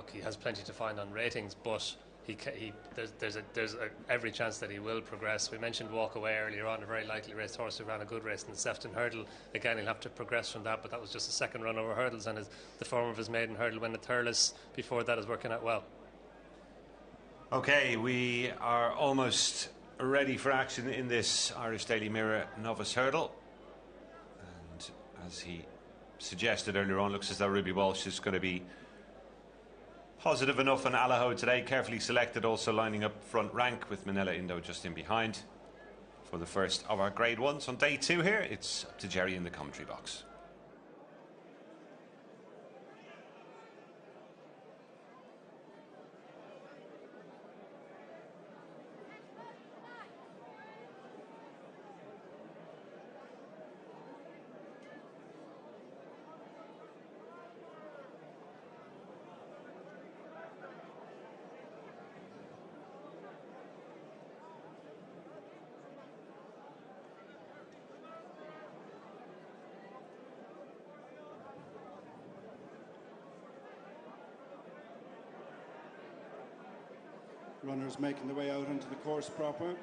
look, he has plenty to find on ratings, but there's every chance that he will progress. We mentioned Walk Away earlier on, a very likely racehorse who ran a good race in the Sefton Hurdle. Again, he'll have to progress from that, but that was just a second run over hurdles, and the form of his maiden hurdle when the Thurles before that is working out well. Okay, we are almost ready for action in this Irish Daily Mirror Novice Hurdle, and as he suggested earlier on, looks as though Ruby Walsh is going to be positive enough on Allaho today, carefully selected, also lining up front rank with Minella Indo just in behind for the first of our grade ones. On day 2 here, it's up to Jerry in the commentary box. Runners making their way out onto the course proper.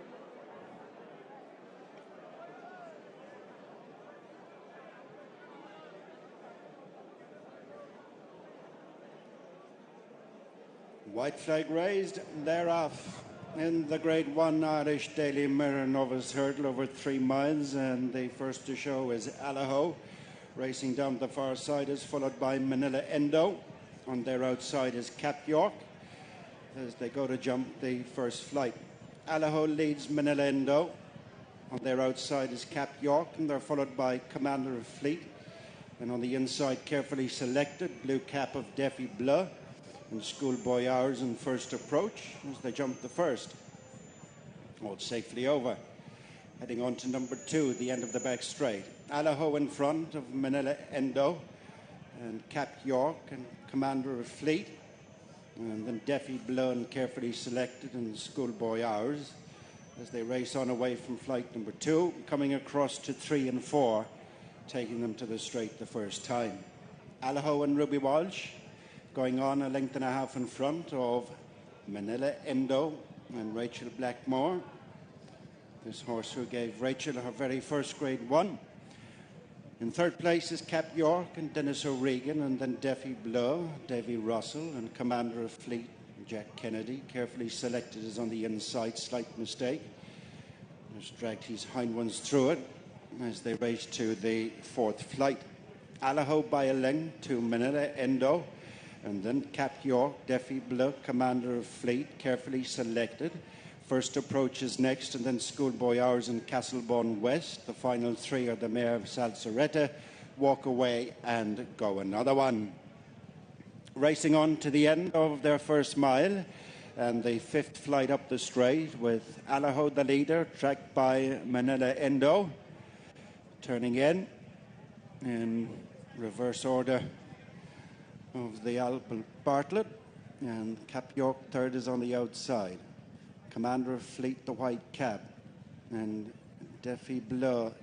White flag raised, they're off in the Grade 1 Irish Daily Mirror Novice Hurdle over 3 miles, and the first to show is Allaho. Racing down the far side is followed by Minella Indo. On their outside is Cap York as they go to jump the first flight. Allaho leads Minella Indo. On their outside is Cap York, and they're followed by Commander of Fleet. And on the inside, carefully selected, Blue Cap of Deafy Bleu and Schoolboy Hours in first approach as they jump the first. All safely over. Heading on to number 2, the end of the back straight. Allaho in front of Minella Indo and Cap York and Commander of Fleet. And then Deafy Bleu and carefully selected and Schoolboy Hours as they race on away from flight number 2, coming across to 3 and 4, taking them to the straight the first time. Allaho and Ruby Walsh going on a length and a half in front of Minella Indo and Rachel Blackmore. This horse who gave Rachel her very first Grade 1. In third place is Cap York and Dennis O'Regan, and then Deafy Bleu, Davy Russell, and Commander of Fleet, Jack Kennedy. Carefully selected is on the inside, slight mistake. Just dragged his hind ones through it as they race to the fourth flight. Allaho by a length to Minella Indo, and then Cap York, Deafy Bleu, Commander of Fleet, carefully selected. First approach is next, and then Schoolboy Hours and Castlebawn West. The final 3 are the mare of Salsaretta, Walk Away, and Go Another One. Racing on to the end of their first mile, and the fifth flight up the straight with Allaho the leader, tracked by Minella Indo. Turning in reverse order of the Alpen Bartlett, and Cap York third is on the outside. Commander of Fleet, the white cap, and Deafy Bleu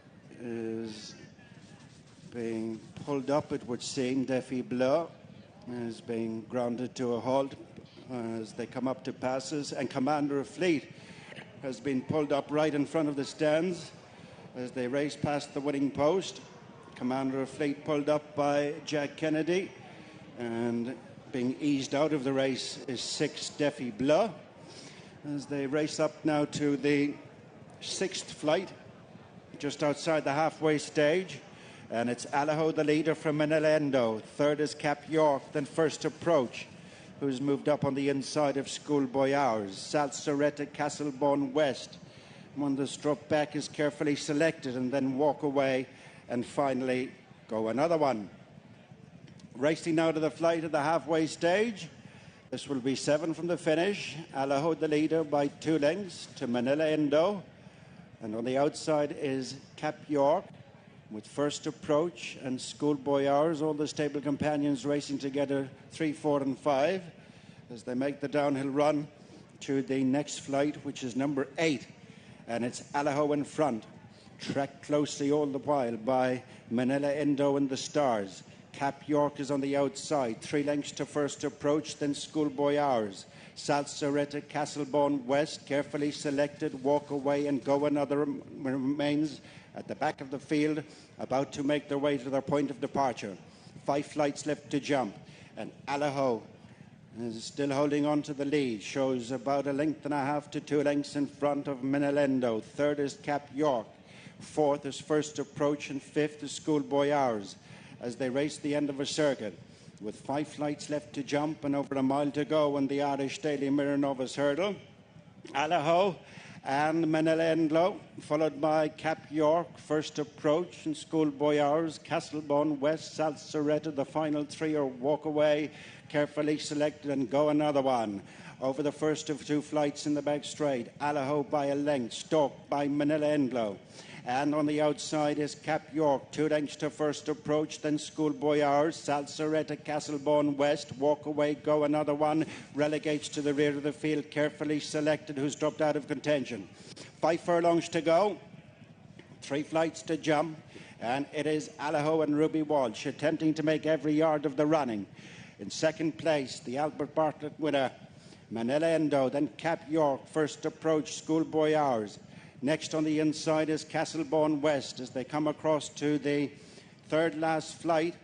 is being pulled up, it would seem. Deafy Bleu is being grounded to a halt as they come up to passes, and Commander of Fleet has been pulled up right in front of the stands as they race past the winning post. Commander of Fleet pulled up by Jack Kennedy, and being eased out of the race is 6 Deafy Bleu as they race up now to the 6th flight, just outside the halfway stage. And it's Allaho the leader from Minella Indo. Third is Cap York, then first approach, who's moved up on the inside of Schoolboy Hours. Salsaretta, Castlebawn West. One the stroke back is carefully selected, and then Walk Away, and finally Go Another One. Racing now to the flight of the halfway stage. This will be 7 from the finish. Allaho the leader by 2 lengths to Minella Indo. And on the outside is Cap York with first approach and Schoolboy Hours. All the stable companions racing together 3, 4 and 5 as they make the downhill run to the next flight, which is number 8. And it's Allaho in front, tracked closely all the while by Minella Indo and the Stars. Cap York is on the outside. 3 lengths to first approach, then Schoolboy Hours. Salsaretta, Castlebawn West, carefully selected. Walk Away and Go Another remains at the back of the field, about to make their way to their point of departure. 5 flights left to jump, and Allaho is still holding on to the lead. Shows about 1.5 lengths to 2 lengths in front of Minella. Third is Cap York. Fourth is First Approach, and fifth is Schoolboy Hours as they race the end of a circuit. With 5 flights left to jump and over a mile to go on the Irish Daily Mirror Novice Hurdle, Allaho and Minella, followed by Cap York, First Approach, and Schoolboy Hours, Castlebawn West, Salsaretta. The final 3 are Walk Away, carefully selected, and Go Another One. Over the first of 2 flights in the back straight, Allaho by a length, stalked by Minella. And on the outside is Cap York, 2 lengths to First Approach, then Schoolboy Hours, Salsaretta, Castlebawn West, Walk Away, Go Another One, relegates to the rear of the field, carefully selected, who's dropped out of contention. 5 furlongs to go, 3 flights to jump, and it is Allaho and Ruby Walsh attempting to make every yard of the running. In second place, the Albert Bartlett winner, Minella, then Cap York, First Approach, Schoolboy Hours. Next on the inside is Castlebawn West as they come across to the third last flight.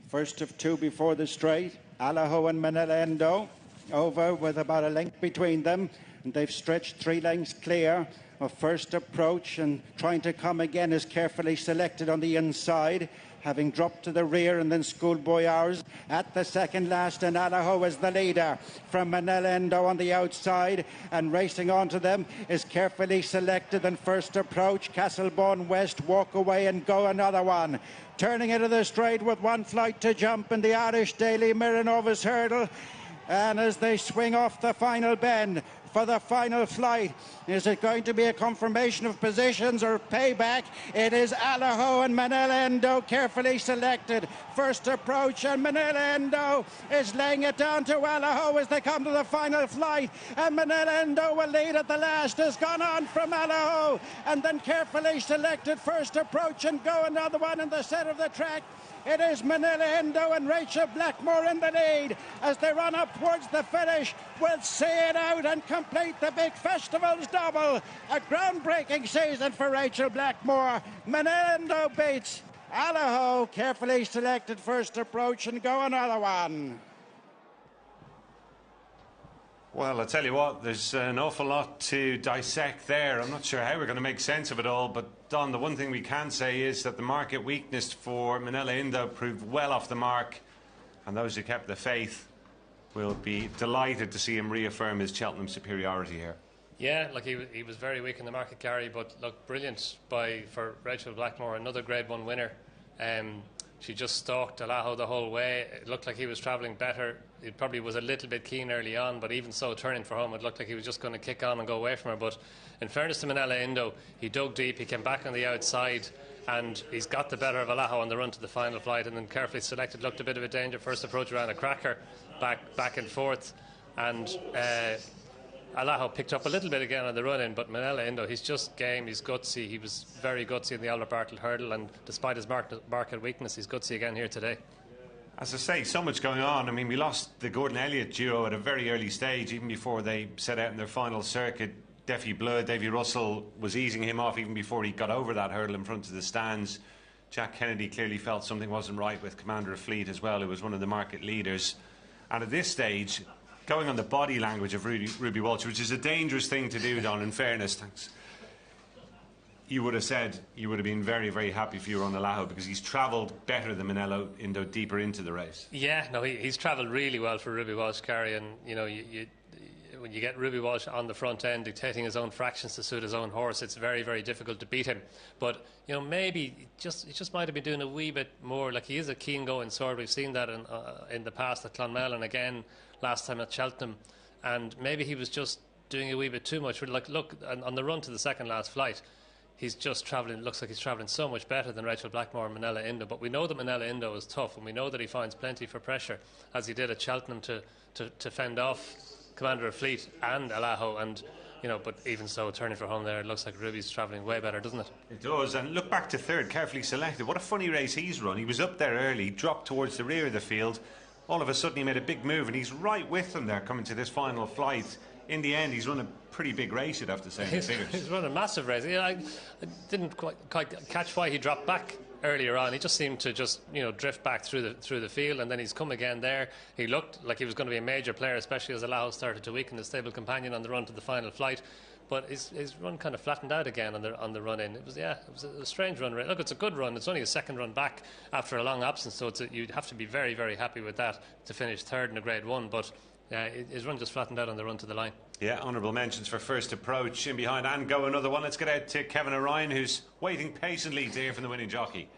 First of 2 before the straight. Allaho and Minella over with about a length between them. And they've stretched 3 lengths clear of First Approach, and trying to come again is carefully selected on the inside, having dropped to the rear, and then Schoolboy Hours at the second last, and Allaho is the leader from Minella on the outside, and racing onto them is carefully selected, and First Approach, Castlebawn West, Walk Away and Go Another One. Turning into the straight with 1 flight to jump in the Irish Daily Mirror Novice Hurdle, and as they swing off the final bend for the final flight, is it going to be a confirmation of positions or payback? It is Allaho and Minella carefully selected. First Approach, and Minella is laying it down to Allaho as they come to the final flight, and Minella will lead at the last. Has gone on from Allaho, and then carefully selected First Approach and Go Another One in the centre of the track. It is Minella and Rachel Blackmore in the lead as they run up towards the finish. We'll see it out and complete the big festival's double. A groundbreaking season for Rachel Blackmore. Minella beats Allaho, carefully selected First Approach and Go Another One. Well, I tell you what, there's an awful lot to dissect there. I'm not sure how we're going to make sense of it all, but Don, the one thing we can say is that the market weakness for Minella proved well off the mark, and those who kept the faith will be delighted to see him reaffirm his Cheltenham superiority here. Yeah, look, he was very weak in the market, Gary, but look, brilliant for Rachel Blackmore, another Grade 1 winner. She just stalked Allaho the whole way. It looked like he was travelling better. It probably was a little bit keen early on, but even so, turning for home, it looked like he was just going to kick on and go away from her. But in fairness to Minella, he dug deep, he came back on the outside, and he's got the better of Allaho on the run to the final flight, and then carefully selected, looked a bit of a danger. First Approach around a cracker, back and forth, and Allaho picked up a little bit again on the run-in, but Minella, he's just game, he's gutsy. He was very gutsy in the Albert Bartlett hurdle, and despite his market weakness, he's gutsy again here today. As I say, so much going on. I mean, we lost the Gordon Elliott duo at a very early stage, even before they set out in their final circuit. Davy Russell was easing him off even before he got over that hurdle in front of the stands. Jack Kennedy clearly felt something wasn't right with Commander of Fleet as well, who was one of the market leaders. And at this stage, going on the body language of Ruby Walsh, which is a dangerous thing to do, Don, in fairness, thanks. You would have said you would have been very, very happy if you were on Allaho, because he's travelled better than Minella deeper into the race. Yeah, no, he's travelled really well for Ruby Walsh, Carey, and when you get Ruby Walsh on the front end dictating his own fractions to suit his own horse, it's very, very difficult to beat him. But maybe he just might have been doing a wee bit more. Like, he is a keen going sword. We've seen that in the past at Clonmel, and again last time at Cheltenham, and maybe he was just doing a wee bit too much. Like, look, on the run to the second last flight, he's just travelling, looks like he's travelling so much better than Rachel Blackmore and Minella. But we know that Minella is tough, and we know that he finds plenty for pressure, as he did at Cheltenham to fend off Commander of Fleet and Allaho. And you know, but even so, turning for home there, it looks like Ruby's travelling way better, doesn't it? It does, and look back to third, carefully selected. What a funny race he's run. He was up there early, dropped towards the rear of the field. All of a sudden he made a big move, and he's right with them there coming to this final flight. In the end, he's run a pretty big race, you'd have to say. He's run a massive race. Yeah, I didn't quite catch why he dropped back earlier on. He just seemed to drift back through the field, and then he's come again there. He looked like he was going to be a major player, especially as Alaho started to weaken his stable companion on the run to the final flight. But his run kind of flattened out again on the run in. It was a strange run. Look, it's a good run. It's only a second run back after a long absence, so you'd have to be very, very happy with that to finish third in a Grade 1. But his run just flattened out on the run to the line. Yeah, honourable mentions for first approach. In behind and go another one. Let's get out to Kevin O'Ryan, who's waiting patiently to hear from the winning jockey.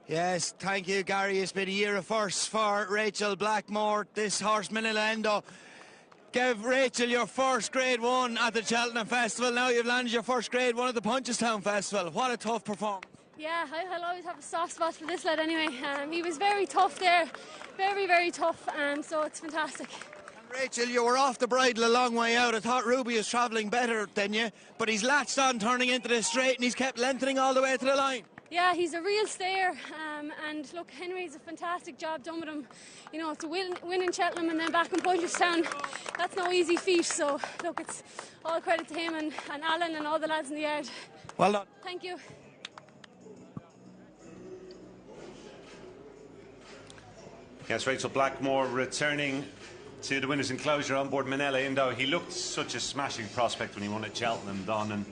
Yes, thank you, Gary. It's been a year of firsts for Rachel Blackmore. This horse, Minella Indo, gave Rachel your first Grade 1 at the Cheltenham Festival. Now you've landed your first Grade 1 at the Punchestown Festival. What a tough performance. Yeah, I'll always have a soft spot for this lad anyway. He was very tough there, very, very tough, so it's fantastic. And Rachel, you were off the bridle a long way out. I thought Ruby was travelling better than you, but he's latched on turning into the straight, and he's kept lengthening all the way to the line. Yeah, he's a real stayer, and look, Henry's a fantastic job done with him. You know, to win in Cheltenham and then back in Punchestown, that's no easy feat. So look, it's all credit to him and Alan and all the lads in the yard. Well done. Thank you. Yes, Rachel Blackmore returning to the winners' enclosure on board Minella Indo. He looked such a smashing prospect when he won at Cheltenham, Don, and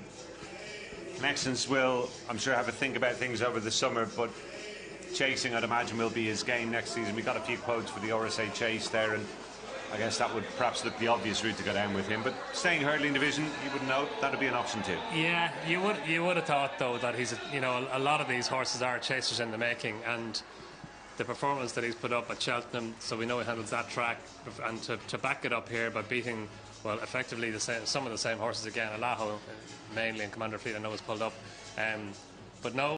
Nexans will, I'm sure, have a think about things over the summer, but chasing, I'd imagine, will be his game next season. We got a few quotes for the RSA chase there, and I guess that would perhaps look the obvious route to go down with him. But staying hurdling division, you would know that'd be an option too. Yeah, you would have thought though that he's a lot of these horses are chasers in the making, and the performance that he's put up at Cheltenham, so we know he handles that track, and to back it up here by beating, well, effectively some of the same horses again. Alaho mainly, and Commander Fleet I know was pulled up, but no.